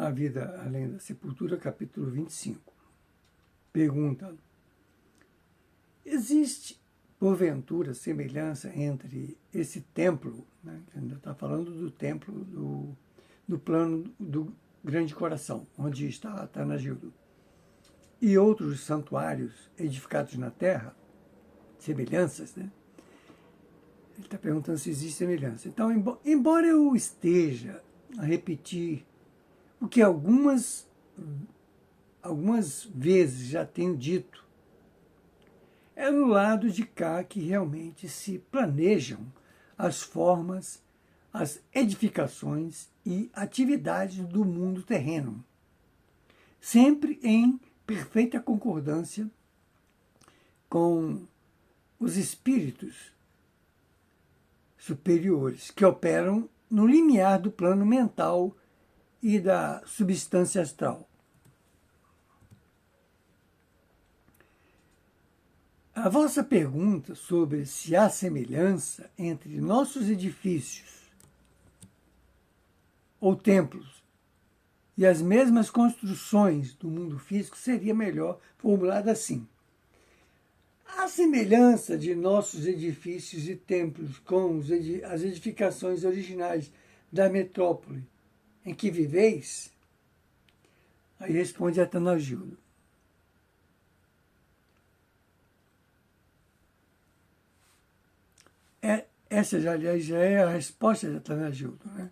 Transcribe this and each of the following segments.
A Vida Além da Sepultura, capítulo 25. Pergunta: existe, porventura, semelhança entre esse templo, né, que ainda está falando do templo do plano do Grande Coração, onde está Atanagildo, e outros santuários edificados na terra, semelhanças, né? Ele está perguntando se existe semelhança. Então, embora eu esteja a repetir o que algumas vezes já tenho dito, é no lado de cá que realmente se planejam as formas, as edificações e atividades do mundo terreno, sempre em perfeita concordância com os espíritos superiores que operam no limiar do plano mental e da substância astral. A vossa pergunta sobre se há semelhança entre nossos edifícios ou templos e as mesmas construções do mundo físico seria melhor formulada assim: a semelhança de nossos edifícios e templos com as edificações originais da metrópole em que viveis? Aí responde Atanagildo: essa, aliás, já é a resposta de Atanagildo, né?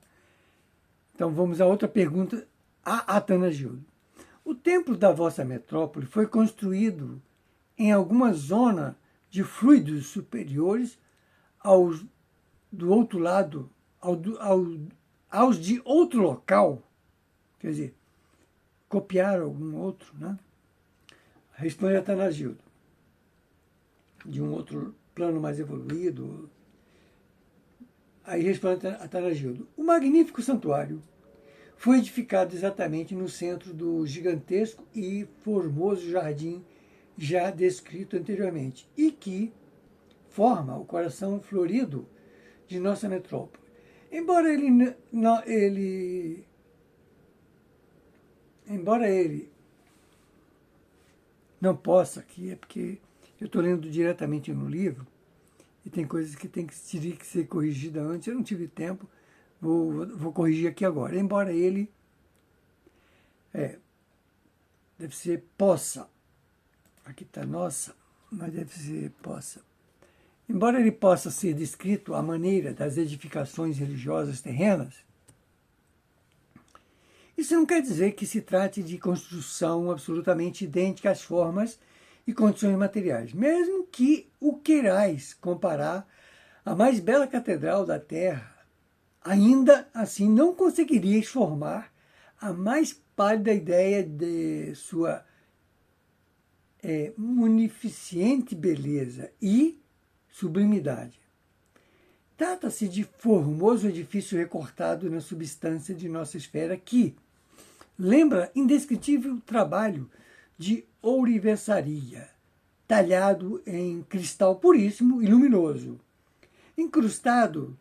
Então vamos a outra pergunta a Atanagildo. O templo da vossa metrópole foi construído em alguma zona de fluidos superiores do outro lado, aos de outro local? Quer dizer, copiar algum outro, né? Responde Atanagildo: de um outro plano mais evoluído. Aí responde Atanagildo: o magnífico santuário foi edificado exatamente no centro do gigantesco e formoso jardim já descrito anteriormente, e que forma o coração florido de nossa metrópole. Embora ele não possa, aqui é porque eu estou lendo diretamente no livro, e tem coisas que teria que ser corrigida antes, eu não tive tempo, vou corrigir aqui agora. Embora ele deve ser possa, aqui está nossa, mas deve ser possa. Embora ele possa ser descrito à maneira das edificações religiosas terrenas, isso não quer dizer que se trate de construção absolutamente idêntica às formas e condições materiais, mesmo que o queirais comparar à mais bela catedral da Terra, ainda assim não conseguiríeis formar a mais pálida ideia de sua munificente beleza e sublimidade. Trata-se de formoso edifício recortado na substância de nossa esfera que lembra indescritível trabalho de ourivesaria, talhado em cristal puríssimo e luminoso, incrustado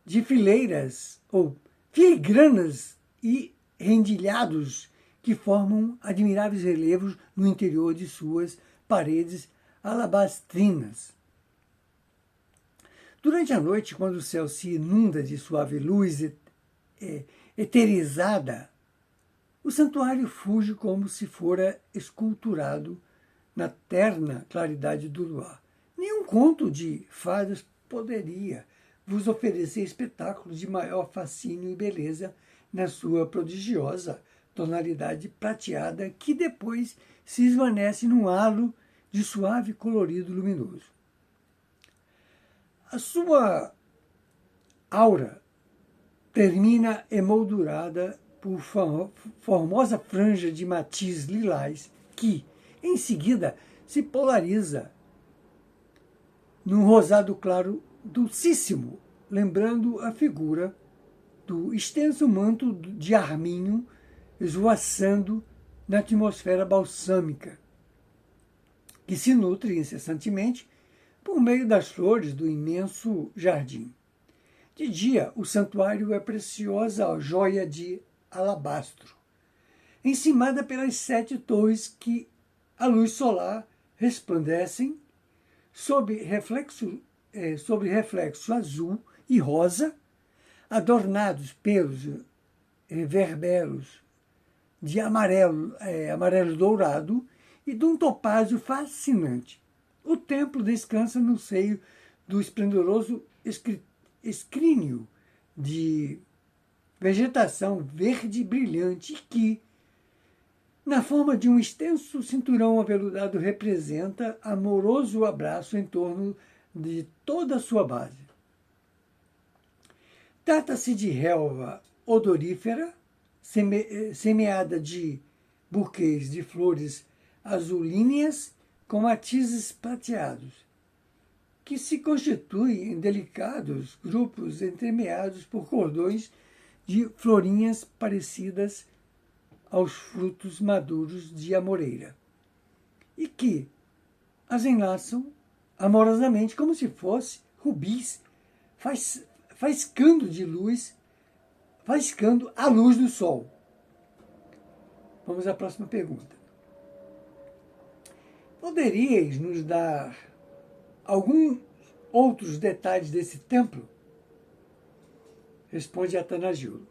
de fileiras ou filigranas e rendilhados que formam admiráveis relevos no interior de suas paredes alabastrinas. Durante a noite, quando o céu se inunda de suave luz eterizada, o santuário fuge como se fora esculturado na terna claridade do luar. Nenhum conto de fadas poderia vos oferecer espetáculos de maior fascínio e beleza na sua prodigiosa tonalidade prateada que depois se esvanece num halo de suave colorido luminoso. A sua aura termina emoldurada por formosa franja de matiz lilás que, em seguida, se polariza num rosado claro dulcíssimo, lembrando a figura do extenso manto de arminho esvoaçando na atmosfera balsâmica, que se nutre incessantemente por meio das flores do imenso jardim. De dia, o santuário é preciosa joia de alabastro, encimada pelas 7 torres que a luz solar resplandecem sobre reflexo azul e rosa, adornados pelos reverberos de amarelo dourado e de um topázio fascinante. O templo descansa no seio do esplendoroso escrínio de vegetação verde brilhante que, na forma de um extenso cinturão aveludado, representa amoroso abraço em torno de toda a sua base. Trata-se de relva odorífera, semeada de buquês de flores azulíneas com matizes prateados, que se constituem em delicados grupos entremeados por cordões de florinhas parecidas aos frutos maduros de amoreira, e que as enlaçam amorosamente como se fosse rubis, faiscando a luz do sol. Vamos à próxima pergunta. Poderíeis nos dar alguns outros detalhes desse templo? Responde Atanagildo.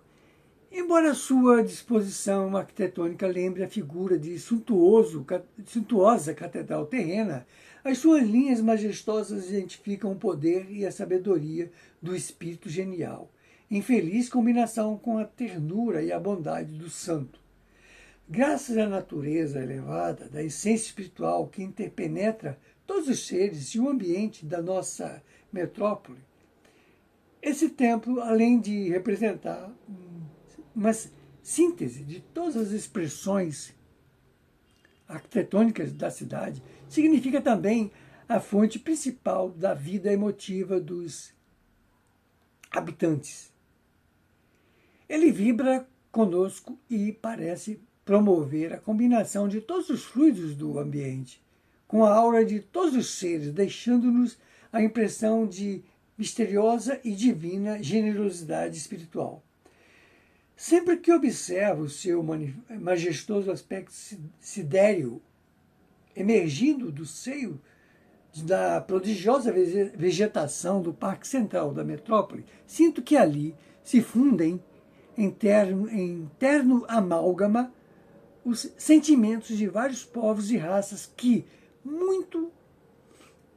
Embora sua disposição arquitetônica lembre a figura de suntuosa catedral terrena, as suas linhas majestosas identificam o poder e a sabedoria do espírito genial, em feliz combinação com a ternura e a bondade do santo. Graças à natureza elevada da essência espiritual que interpenetra todos os seres e o ambiente da nossa metrópole, esse templo, além de representar uma síntese de todas as expressões arquitetônicas da cidade, significa também a fonte principal da vida emotiva dos habitantes. Ele vibra conosco e parece promover a combinação de todos os fluidos do ambiente, com a aura de todos os seres, deixando-nos a impressão de misteriosa e divina generosidade espiritual. Sempre que observo o seu majestoso aspecto sidéreo emergindo do seio da prodigiosa vegetação do Parque Central da metrópole, sinto que ali se fundem em terno amálgama os sentimentos de vários povos e raças que muito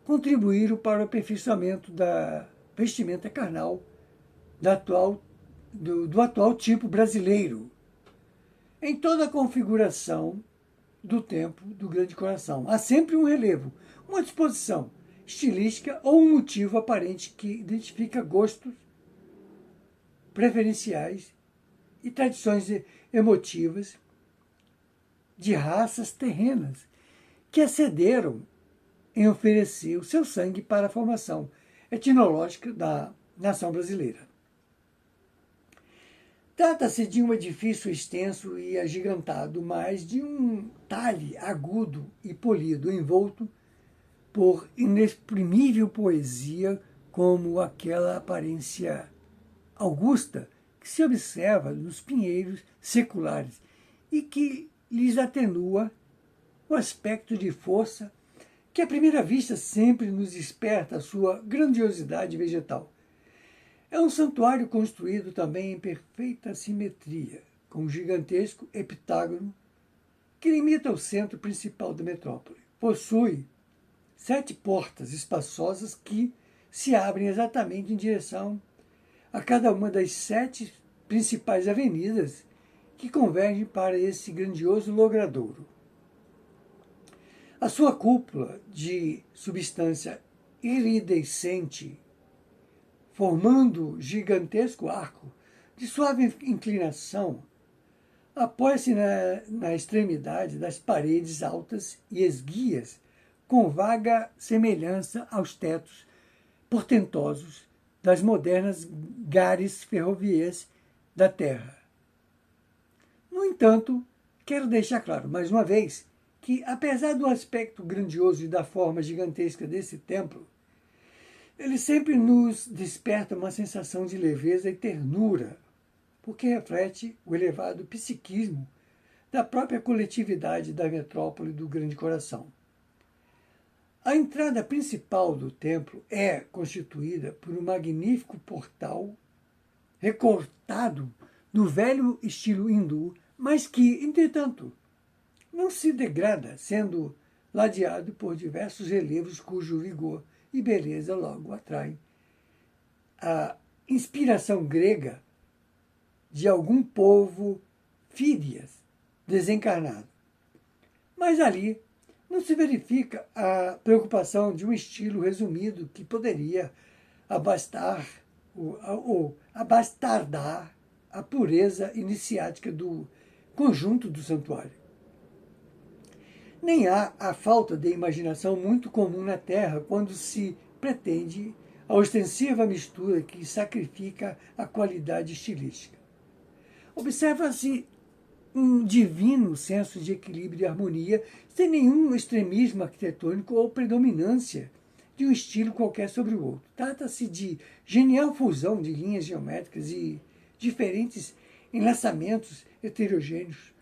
contribuíram para o aperfeiçoamento da vestimenta carnal do atual tipo brasileiro, em toda a configuração do templo do Grande Coração. Há sempre um relevo, uma disposição estilística ou um motivo aparente que identifica gostos preferenciais e tradições emotivas de raças terrenas que excederam em oferecer o seu sangue para a formação etnológica da nação brasileira. Trata-se de um edifício extenso e agigantado, mas de um talhe agudo e polido, envolto por inexprimível poesia, como aquela aparência augusta que se observa nos pinheiros seculares e que lhes atenua o aspecto de força que à primeira vista sempre nos desperta a sua grandiosidade vegetal. É um santuário construído também em perfeita simetria, com um gigantesco heptágono que limita o centro principal da metrópole. Possui 7 portas espaçosas que se abrem exatamente em direção a cada uma das 7 principais avenidas que convergem para esse grandioso logradouro. A sua cúpula de substância iridescente, formando gigantesco arco de suave inclinação, apoia-se na extremidade das paredes altas e esguias, com vaga semelhança aos tetos portentosos das modernas gares ferroviárias da Terra. No entanto, quero deixar claro, mais uma vez, que, apesar do aspecto grandioso e da forma gigantesca desse templo, ele sempre nos desperta uma sensação de leveza e ternura, porque reflete o elevado psiquismo da própria coletividade da metrópole do Grande Coração. A entrada principal do templo é constituída por um magnífico portal recortado no velho estilo hindu, mas que, entretanto, não se degrada, sendo ladeado por diversos relevos cujo vigor e beleza logo atraem a inspiração grega de algum povo fídias desencarnado. Mas ali não se verifica a preocupação de um estilo resumido que poderia abastardar a pureza iniciática do conjunto do santuário. Nem há a falta de imaginação muito comum na Terra quando se pretende a ostensiva mistura que sacrifica a qualidade estilística. Observa-se um divino senso de equilíbrio e harmonia, sem nenhum extremismo arquitetônico ou predominância de um estilo qualquer sobre o outro. Trata-se de genial fusão de linhas geométricas e diferentes enlaçamentos heterogêneos,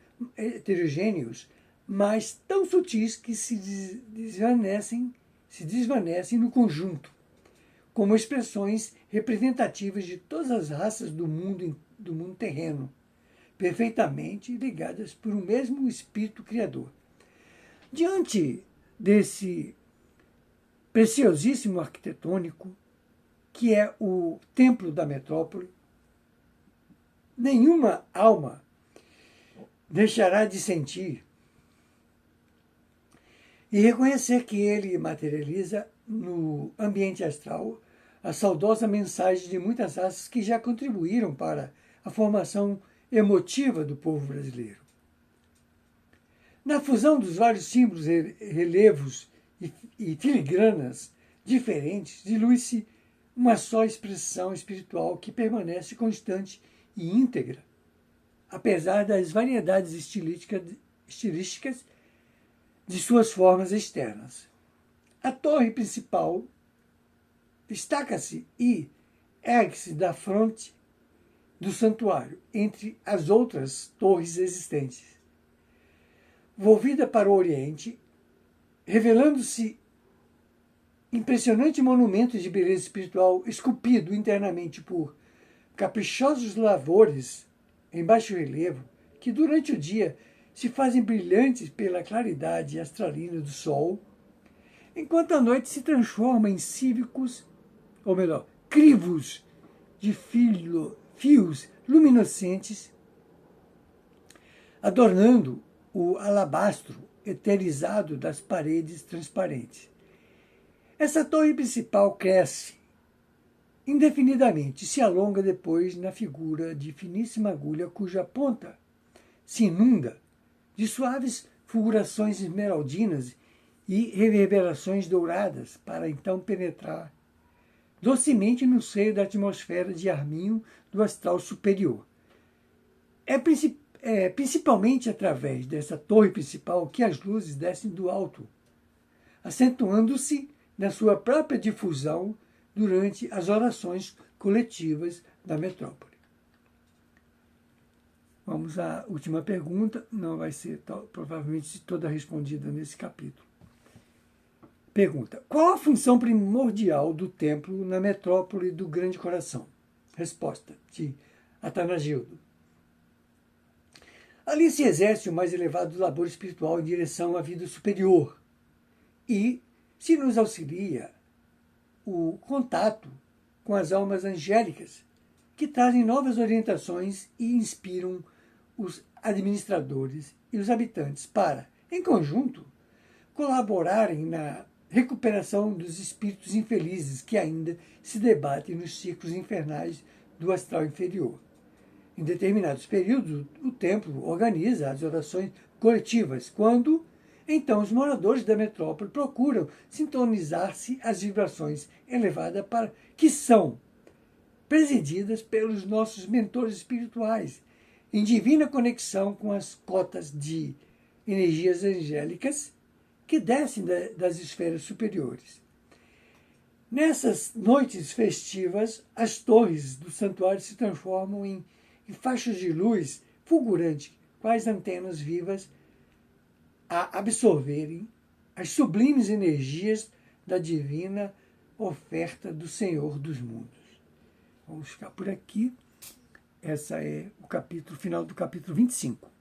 mas tão sutis que se desvanecem no conjunto, como expressões representativas de todas as raças do mundo terreno, perfeitamente ligadas por um mesmo espírito criador. Diante desse preciosíssimo arquitetônico, que é o templo da metrópole, nenhuma alma deixará de sentir e reconhecer que ele materializa no ambiente astral a saudosa mensagem de muitas raças que já contribuíram para a formação emotiva do povo brasileiro. Na fusão dos vários símbolos, relevos e filigranas diferentes, dilui-se uma só expressão espiritual que permanece constante e íntegra, apesar das variedades estilísticas de suas formas externas. A torre principal destaca-se e ergue-se da fronte do santuário, entre as outras torres existentes. Volvida para o oriente, revelando-se impressionante monumento de beleza espiritual esculpido internamente por caprichosos lavores em baixo relevo, que durante o dia se fazem brilhantes pela claridade astralina do sol, enquanto a noite se transforma em crivos de fios luminescentes, adornando o alabastro eterizado das paredes transparentes. Essa torre principal cresce indefinidamente, se alonga depois na figura de finíssima agulha cuja ponta se inunda de suaves fulgurações esmeraldinas e reverberações douradas, para então penetrar docemente no seio da atmosfera de arminho do astral superior. É principalmente através dessa torre principal que as luzes descem do alto, acentuando-se na sua própria difusão durante as orações coletivas da metrópole. Vamos à última pergunta, não vai ser provavelmente toda respondida nesse capítulo. Pergunta: qual a função primordial do templo na metrópole do Grande Coração? Resposta de Atanagildo: ali se exerce o mais elevado labor espiritual em direção à vida superior e se nos auxilia o contato com as almas angélicas, que trazem novas orientações e inspiram os administradores e os habitantes para, em conjunto, colaborarem na recuperação dos espíritos infelizes que ainda se debatem nos ciclos infernais do astral inferior. Em determinados períodos, o templo organiza as orações coletivas, quando, então, os moradores da metrópole procuram sintonizar-se às vibrações elevadas que são presididas pelos nossos mentores espirituais, em divina conexão com as cotas de energias angélicas que descem das esferas superiores. Nessas noites festivas, as torres do santuário se transformam em faixas de luz fulgurante, principais antenas vivas a absorverem as sublimes energias da divina oferta do Senhor dos mundos. Vamos ficar por aqui. Essa é o capítulo final do capítulo 25.